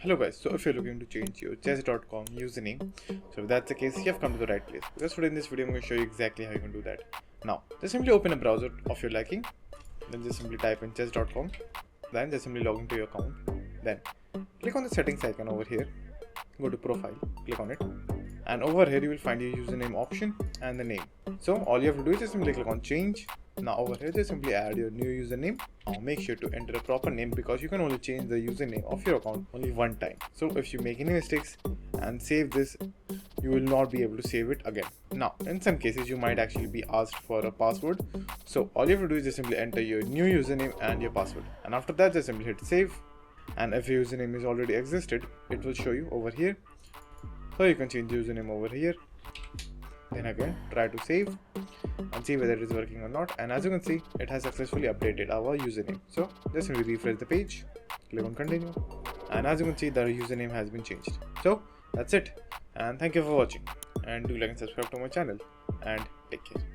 Hello guys, so if you're looking to change your chess.com username, so if that's the case, you have come to the right place. Because today in this video I'm going to show you exactly how you can do that. Now, just simply open a browser of your liking, then just simply type in chess.com, then just simply log into your account, then click on the settings icon over here, go to profile, click on it, and over here you will find your username option and the name. So all you have to do is just simply click on change. Now over here just simply add your new username. Now make sure to enter a proper name because you can only change the username of your account only one time. So if you make any mistakes and save this, you will not be able to save it again. Now in some cases you might actually be asked for a password. So all you have to do is just simply enter your new username and your password, and after that just simply hit save. And if your username is already existed, it will show you over here. So you can change the username over here. Then again try to save and see whether it is working or not, and as you can see it has successfully updated our username. So just simply refresh the page, click on continue, and as you can see the username has been changed. So that's it, and thank you for watching, and do like and subscribe to my channel, and take care.